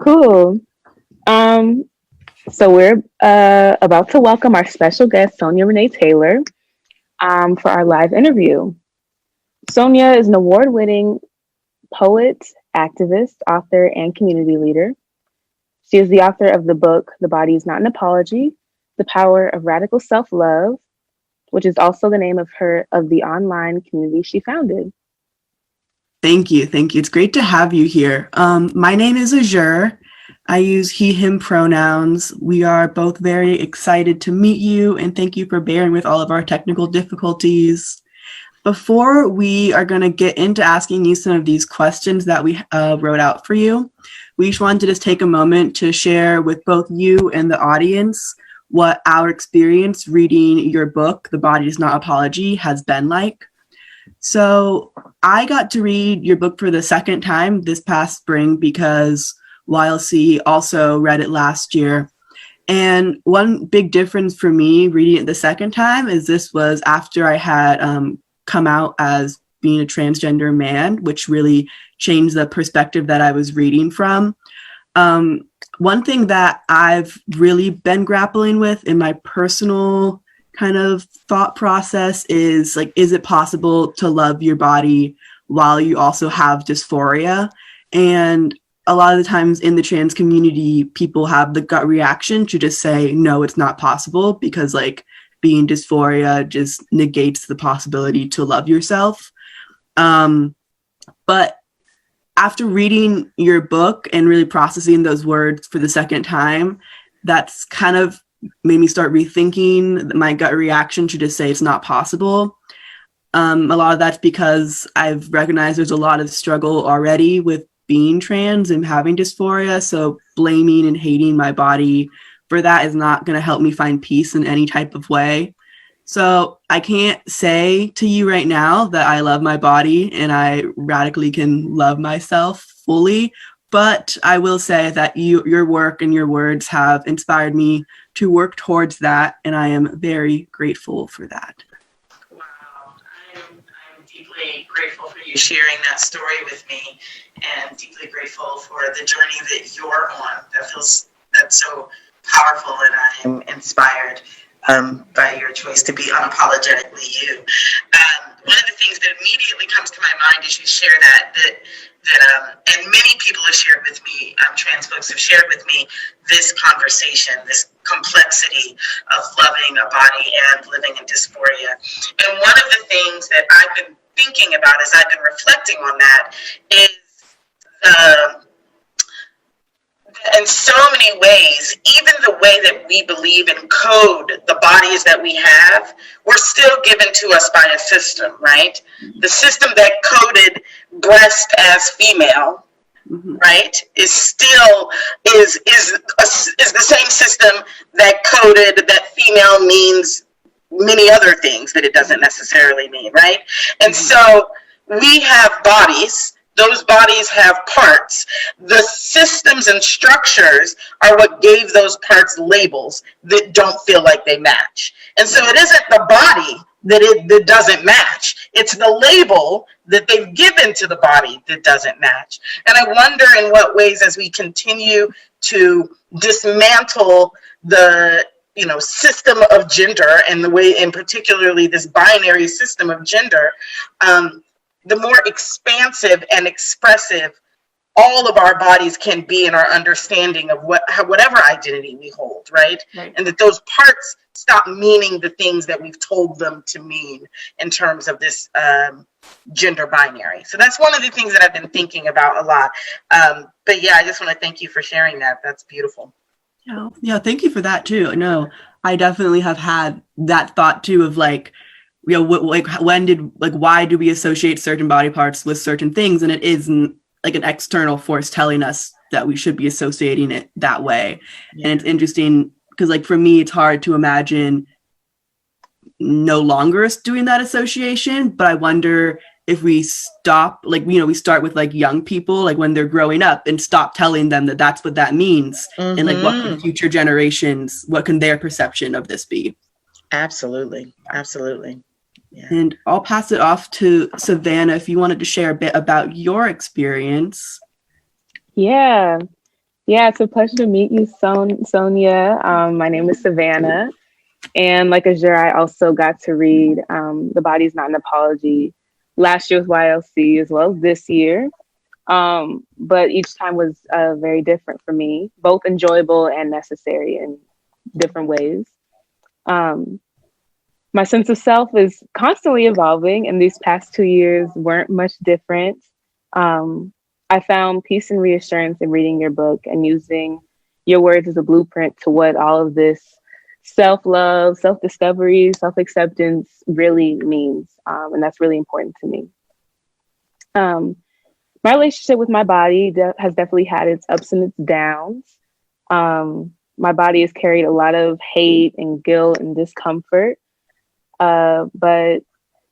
Cool. Um, so we're about to welcome our special guest, Sonya Renee Taylor, for our live interview. Sonya is an award-winning poet, activist, author, and community leader. She is the author of the book "The Body Is Not an Apology: The Power of Radical Self-Love," which is also the name of the online community she founded. Thank you. Thank you. It's great to have you here. My name is Azure. I use he, him pronouns. We are both very excited to meet you, and thank you for bearing with all of our technical difficulties. Before we are going to get into asking you some of these questions that we wrote out for you, we just wanted to just take a moment to share with both you and the audience what our experience reading your book, The Body Is Not Apology, has been like. So I got to read your book for the second time this past spring because YLC also read it last year. And one big difference for me reading it the second time is this was after I had come out as being a transgender man, which really changed the perspective that I was reading from. One thing that I've really been grappling with in my personal kind of thought process is like, is it possible to love your body while you also have dysphoria? And a lot of the times in the trans community, people have the gut reaction to just say, no, it's not possible, because like being dysphoria just negates the possibility to love yourself. But after reading your book and really processing those words for the second time, that's kind of made me start rethinking my gut reaction to just say it's not possible. A lot of that's because I've recognized there's a lot of struggle already with being trans and having dysphoria. So blaming and hating my body for that is not going to help me find peace in any type of way. So I can't say to you right now that I love my body and I radically can love myself fully. But I will say that your work and your words have inspired me to work towards that, and I am very grateful for that. Wow, I'm deeply grateful for you sharing that story with me, and deeply grateful for the journey that you're on. That's so powerful, and I am inspired by your choice to be unapologetically you. One of the things that immediately comes to my mind as you share that and many people have shared with me, trans folks have shared with me this conversation, this complexity of loving a body and living in dysphoria. And one of the things that I've been thinking about as I've been reflecting on that is in so many ways, even the way that we believe and code the bodies that we have, we're still given to us by a system, right? The system that coded breast as female, right, is still is the same system that coded that female means many other things that it doesn't necessarily mean, right? And so we have bodies. Those bodies have parts. The systems and structures are what gave those parts labels that don't feel like they match. And so it isn't the body that doesn't match. It's the label that they've given to the body that doesn't match. And I wonder in what ways, as we continue to dismantle the system of gender, and the way, and particularly this binary system of gender, the more expansive and expressive all of our bodies can be in our understanding of whatever identity we hold, right? And that those parts stop meaning the things that we've told them to mean in terms of this gender binary. So that's one of the things that I've been thinking about a lot. But yeah, I just want to thank you for sharing that. That's beautiful. Yeah, thank you for that too. No, I definitely have had that thought too of like, why do we associate certain body parts with certain things? And it isn't like an external force telling us that we should be associating it that way. Yeah. And it's interesting because like for me, it's hard to imagine no longer doing that association, but I wonder if we stop, we start with like young people, like when they're growing up, and stop telling them that that's what that means. And like what can future generations, what can their perception of this be? Absolutely. Yeah. And I'll pass it off to Savannah if you wanted to share a bit about your experience. Yeah. Yeah, it's a pleasure to meet you, Sonia. My name is Savannah. And like Azure, I also got to read The Body's Not an Apology last year with YLC as well as this year. But each time was very different for me, both enjoyable and necessary in different ways. Um, my sense of self is constantly evolving, and these past 2 years weren't much different. Um, I found peace and reassurance in reading your book and using your words as a blueprint to what all of this self love, self discovery, self acceptance really means. And that's really important to me. Um, my relationship with my body has definitely had its ups and its downs. My body has carried a lot of hate and guilt and discomfort, but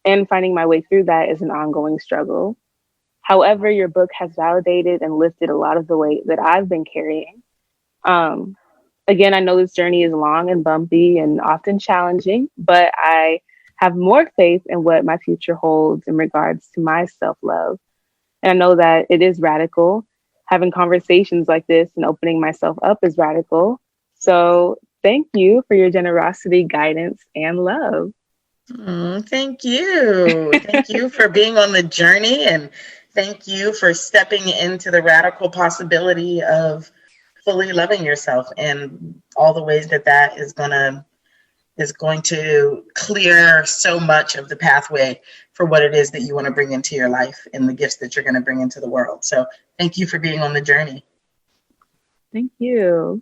and finding my way through that is an ongoing struggle. However, your book has validated and lifted a lot of the weight that I've been carrying. Um, Again, I know this journey is long and bumpy and often challenging, but I have more faith in what my future holds in regards to my self love. And I know that it is radical. Having conversations like this and opening myself up is radical. So thank you for your generosity, guidance, and love. Thank you. Thank you for being on the journey, and thank you for stepping into the radical possibility of fully loving yourself and all the ways that that is going to clear so much of the pathway for what it is that you want to bring into your life and the gifts that you're going to bring into the world. So thank you for being on the journey. Thank you.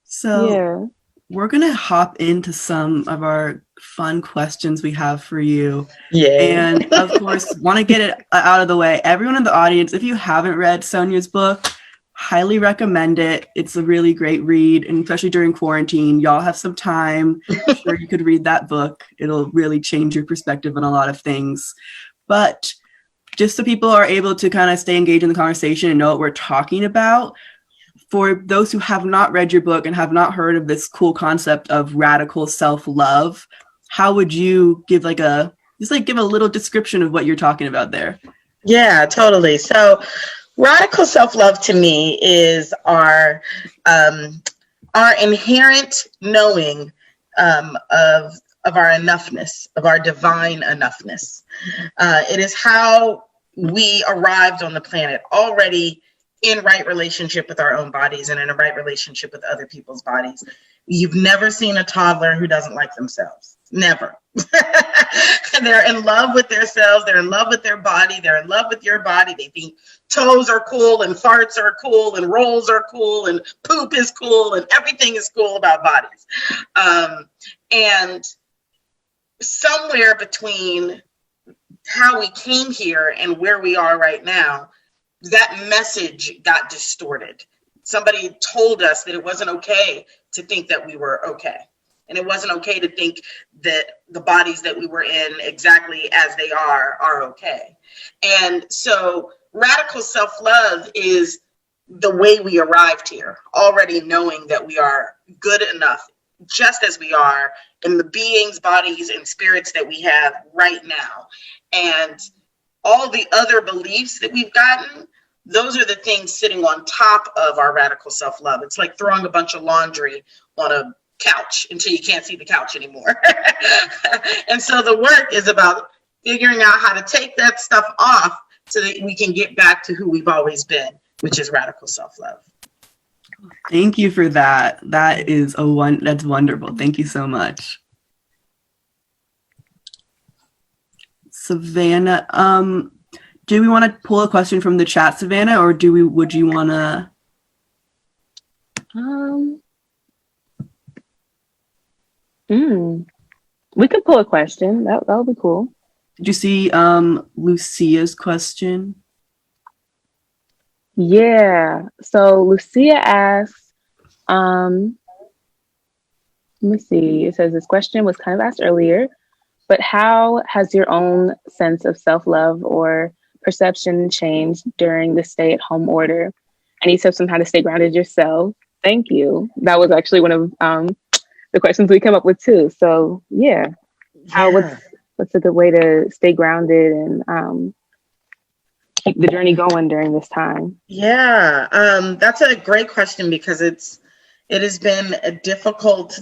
So Yeah. we're going to hop into some of our fun questions we have for you. Yeah. And of course, want to get it out of the way. Everyone in the audience, if you haven't read Sonia's book, highly recommend it. It's a really great read, and especially during quarantine, y'all have some time. Sure, you could read that book. It'll really change your perspective on a lot of things. But just so people are able to kind of stay engaged in the conversation and know what we're talking about, for those who have not read your book and have not heard of this cool concept of radical self-love, how would you give give a little description of what you're talking about there? Yeah, totally. So radical self-love to me is our inherent knowing of our enoughness, of our divine enoughness. It is how we arrived on the planet already in right relationship with our own bodies and in a right relationship with other people's bodies. You've never seen a toddler who doesn't like themselves. Never. They're in love with themselves. They're in love with their body. They're in love with your body. They think toes are cool and farts are cool and rolls are cool and poop is cool and everything is cool about bodies. And somewhere between how we came here and where we are right now, that message got distorted. Somebody told us that it wasn't okay to think that we were okay. And it wasn't okay to think that the bodies that we were in exactly as they are okay. And so radical self-love is the way we arrived here, already knowing that we are good enough, just as we are, in the beings, bodies, and spirits that we have right now. And all the other beliefs that we've gotten, those are the things sitting on top of our radical self-love. It's like throwing a bunch of laundry on a couch until you can't see the couch anymore. And so the work is about figuring out how to take that stuff off so that we can get back to who we've always been, which is radical self-love. Thank you for that. That's wonderful. Thank you so much. Savannah, do we want to pull a question from the chat, Savannah, or would you want to? We could pull a question. That would be cool. Did you see Lucia's question? Yeah. So Lucia asks, let me see. It says this question was kind of asked earlier, but how has your own sense of self-love or perception changed during the stay-at-home order? Any tips on how to stay grounded yourself? Thank you. That was actually one of the questions we came up with too. So yeah. What's a good way to stay grounded and keep the journey going during this time? Yeah, that's a great question because it has been a difficult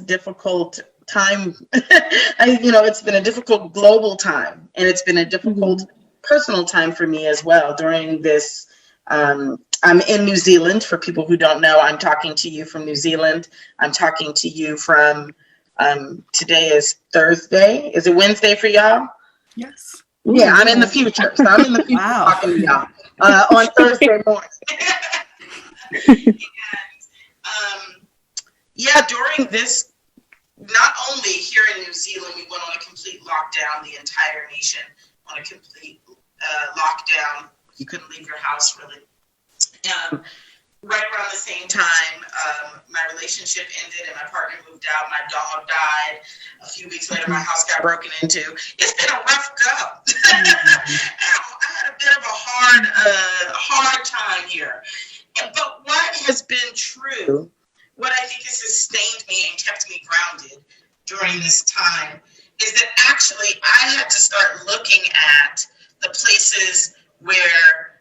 time. It's been a difficult global time, and it's been a difficult personal time for me as well during this. I'm in New Zealand. For people who don't know, I'm talking to you from New Zealand. I'm talking to you from. Today is Thursday. Is it Wednesday for y'all? Yes. Yeah, I'm in the future. So I'm in the future Wow. talking to y'all on Thursday morning. During this, not only here in New Zealand, we went on a complete lockdown, the entire nation on a complete lockdown. You couldn't leave your house really. Right around the same time, my relationship ended and my partner moved out. My dog died. A few weeks later, my house got broken into. It's been a rough go. I had a bit of a hard time here. But what has been true, what I think has sustained me and kept me grounded during this time, is that actually I had to start looking at the places where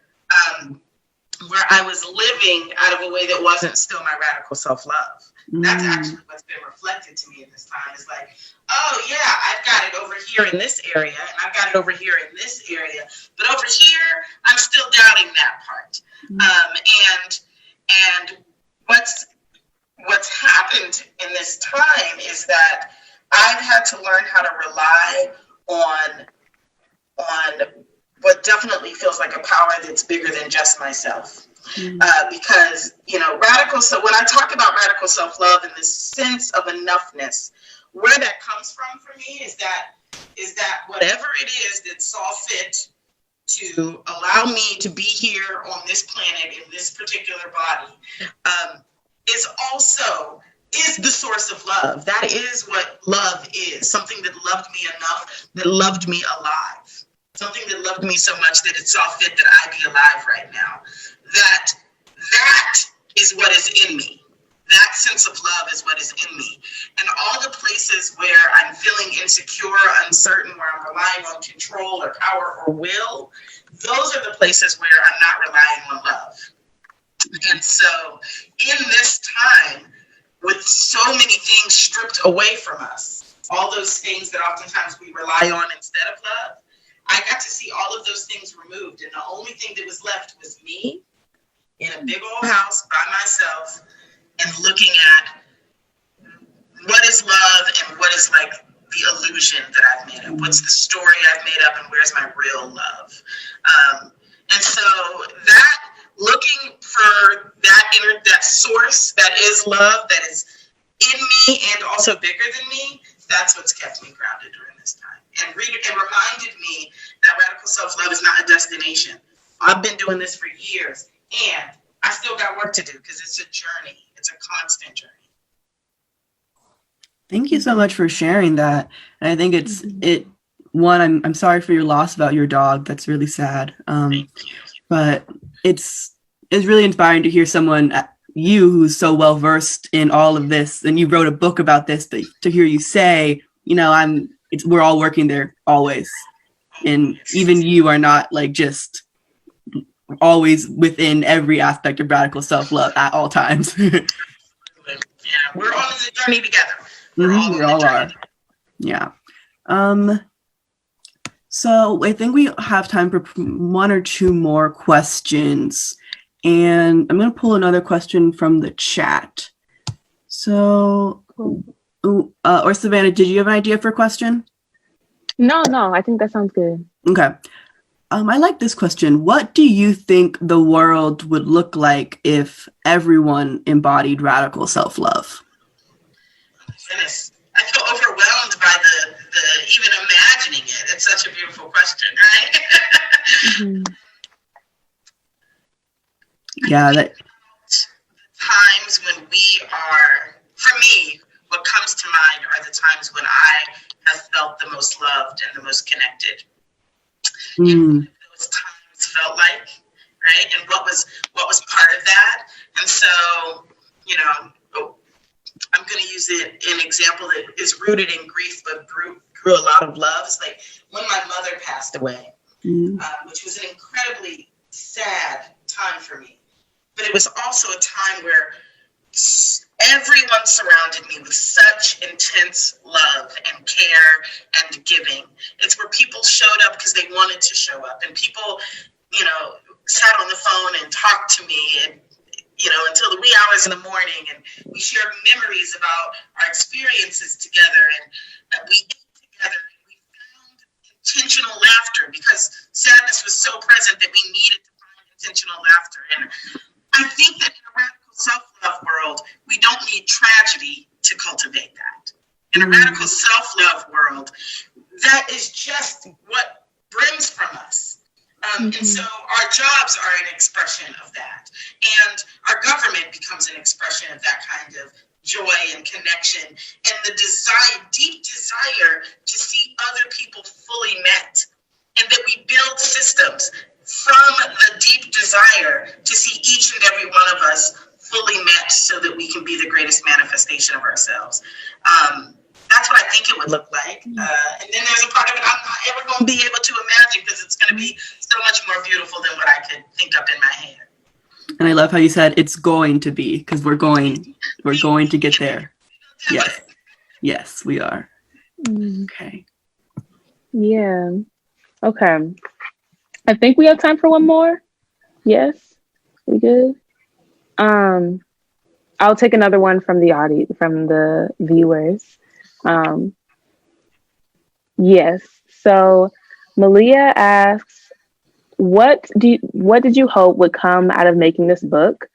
I was living out of a way that wasn't still my radical self-love. That's actually what's been reflected to me in this time. Is like, oh yeah, I've got it over here in this area, and I've got it over here in this area, but over here, I'm still doubting that part. And what's happened in this time is that I've had to learn how to rely on what definitely feels like a power that's bigger than just myself. Because, so when I talk about radical self-love and this sense of enoughness, where that comes from for me is that whatever it is that saw fit to allow me to be here on this planet in this particular body, is the source of love. That is what love is. Something that loved me enough, that loved me alive. Something that loved me so much that it saw fit that I be alive right now. That is what is in me. That sense of love is what is in me. And all the places where I'm feeling insecure, uncertain, where I'm relying on control or power or will, those are the places where I'm not relying on love. And so in this time, with so many things stripped away from us, all those things that oftentimes we rely on instead of love, I got to see all of those things removed. And the only thing that was left was me in a big old house by myself and looking at what is love and what is like the illusion that I've made up. What's the story I've made up and where's my real love? And so that looking for that source that is love, that is in me and also bigger than me, that's what's kept me grounded during this time. And reminded me that radical self-love is not a destination. I've been doing this for years, and I still got work to do because it's a journey. It's a constant journey. Thank you so much for sharing that. And I think I'm sorry for your loss about your dog. That's really sad. But it's really inspiring to hear someone, you, who's so well versed in all of this, and you wrote a book about this, but to hear you say, we're all working there always. And even you are not like just always within every aspect of radical self-love at all times. Yeah, we're all in the journey together. We all are. Yeah. So I think we have time for one or two more questions. And I'm going to pull another question from the chat. So, or Savannah, did you have an idea for a question? No, I think that sounds good. Okay. I like this question. What do you think the world would look like if everyone embodied radical self-love? Goodness, I feel overwhelmed by the even imagining it. It's such a beautiful question, right? Mm-hmm. Yeah, times when we are, for me, what comes to mind are the times when I have felt the most loved and the most connected. And what those times felt like, right? And what was part of that. And so, I'm going to use an example that is rooted in grief, but grew a lot of love. It's like when my mother passed away, which was an incredibly sad time for me, but it was also a time where everyone surrounded me with such intense love and care and giving. It's where people showed up because they wanted to show up, and people, sat on the phone and talked to me, and until the wee hours in the morning, and we shared memories about our experiences together, and we ate together, and we found intentional laughter because sadness was so present that we needed to find intentional laughter. And I think that in a radical self-love world, we don't need tragedy to cultivate that. In a radical self-love world, that is just what brims from us. And so our jobs are an expression of that. And our government becomes an expression of that kind of joy and connection, and the deep desire to see other people fully met. And that we build systems from the deep desire to see each and every one of us fully met so that we can be the greatest manifestation of ourselves. That's what I think it would look like. And then there's a part of it I'm not ever going to be able to imagine because it's going to be so much more beautiful than what I could think up in my head. And I love how you said it's going to be, because we're going to get there. Yes. Yes, we are. Okay. Yeah. Okay. I think we have time for one more. Yes. We good? I'll take another one from the audience, from the viewers. Yes. So Malia asks, what did you hope would come out of making this book?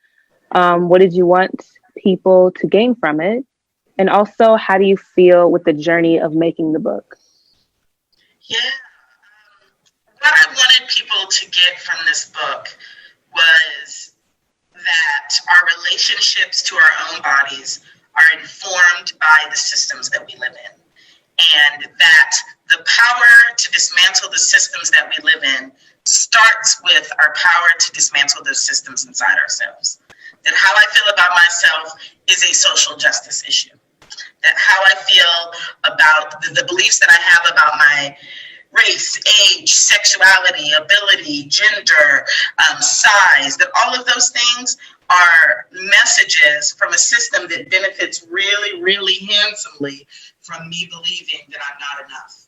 What did you want people to gain from it? And also, how do you feel with the journey of making the book? Yeah. What I wanted people to get from this book was that our relationships to our own bodies are informed by the systems that we live in. And that the power to dismantle the systems that we live in starts with our power to dismantle those systems inside ourselves. That how I feel about myself is a social justice issue. That how I feel about the beliefs that I have about my race, age, sexuality, ability, gender, size, that all of those things are messages from a system that benefits really, really handsomely from me believing that I'm not enough.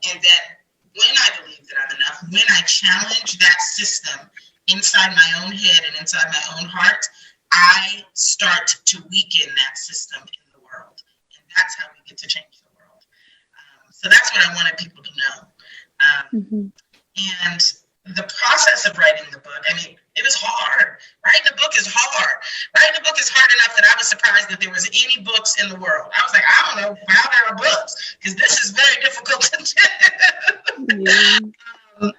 And that when I believe that I'm enough, when I challenge that system inside my own head and inside my own heart, I start to weaken that system in the world. And that's how we get to change the world. So that's what I wanted people to know. And the process of writing the book, I mean, it was hard. Writing a book is hard. Writing a book is hard enough that I was surprised that there was any books in the world. I was like, I don't know how there are books, because this is very difficult to do.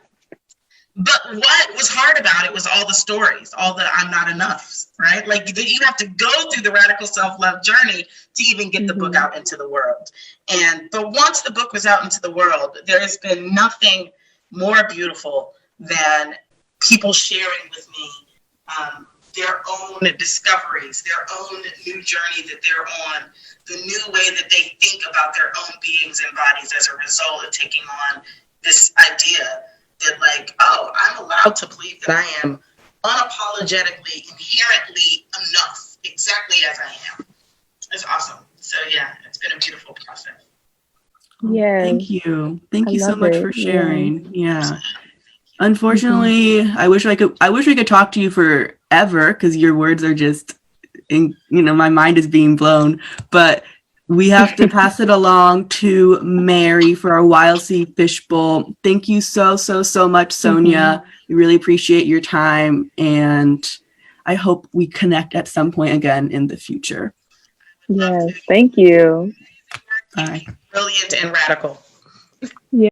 But what was hard about it was all the stories, all the I'm not enough, right? Like you have to go through the radical self-love journey to even get the book out into the world. But once the book was out into the world, there has been nothing more beautiful than people sharing with me their own discoveries, their own new journey that they're on, the new way that they think about their own beings and bodies as a result of taking on this idea that, like, oh, I'm allowed to believe that I am unapologetically, inherently enough, exactly as I am. It's awesome. So yeah, it's been a beautiful process. Yeah. Thank you. Thank you so much for sharing. Yeah. Unfortunately, I wish we could talk to you forever, because your words are just, my mind is being blown. But we have to pass it along to Mary for our Wild Sea Fishbowl. Thank you so much, Sonya. We really appreciate your time, and I hope we connect at some point again in the future. Yes, thank you. Bye. Brilliant and radical. Yeah.